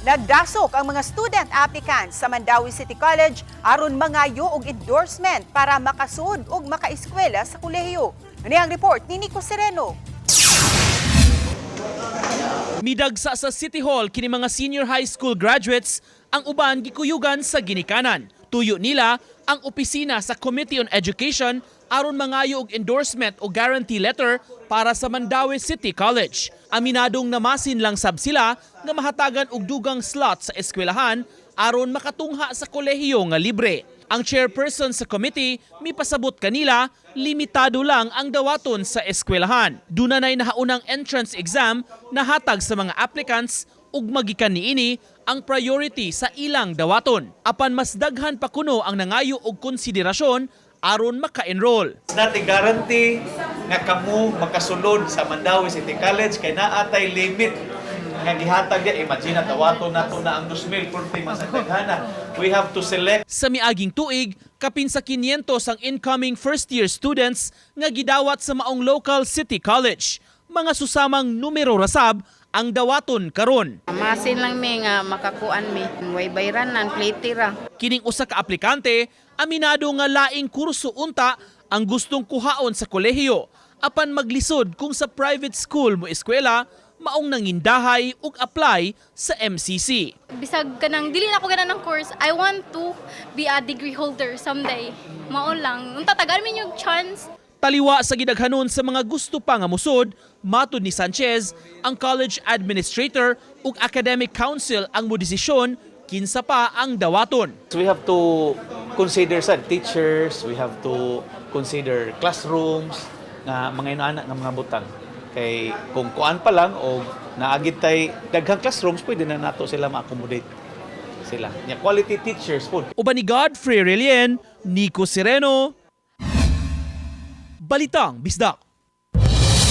Nagdasok ang mga student applicants sa Mandawi City College aron mangayo og endorsement para makasud og makaeskwela sa kolehiyo. Ano ang report ni Nico Sereno? Midagsa sa City Hall kini mga senior high school graduates ang uban gikuyugan sa ginikanan. Tuyo nila ang opisina sa Committee on Education aron mangayo og endorsement o guarantee letter para sa Mandawi City College. Aminadong namasin lang sab sila nga mahatagan og dugang slot sa eskwelahan aron makatungha sa kolehiyo nga libre. Ang chairperson sa committee mipasabot kanila limitado lang ang dawaton sa eskwelahan. Dunay nahaunang entrance exam na hatag sa mga applicants ug magikan niini ang priority sa ilang dawaton. Apan mas daghan pa kuno ang nangayo og konsiderasyon aron maka-enroll. It's not a guarantee nga kamo makasulod sa Mandawi City College kay naatay limit nga gihatag dia. Imagine dawaton nato na ang 2,000 mas daghana. We have to select. Sa miaging tuig, kapin sa 500 ang incoming first-year students nga gidawat sa maong local city college. Mga susamang numero rasab ang dawaton karon. Masin lang mi nga makakuan mi. Way bayranan, plate ra. Kining usa ka aplikante, aminado nga laing kurso unta ang gustong kuhaon sa kolehiyo. Apan maglisod kung sa private school mo eskwela, maong nangindahay ug apply sa MCC. Bisag kanang dili na ako ganan ng course, I want to be a degree holder someday. Mao lang. Unta tagaan mi yung chance. Taliwa sa gidaghanon sa mga gusto pa nga musod, matud ni Sanchez, ang college administrator ug academic council ang modesisyon kinsa pa ang dawaton. So we have to consider sa teachers, we have to consider classrooms nga mga inaanak nga mga butang. Kay kung kuan pa lang o naagid tay daghang classrooms, pwede na nato sila ma-accommodate sila. Nya quality teachers po. Uban ni Godfrey Relien, Nico Sereno, Balitang Bisdak.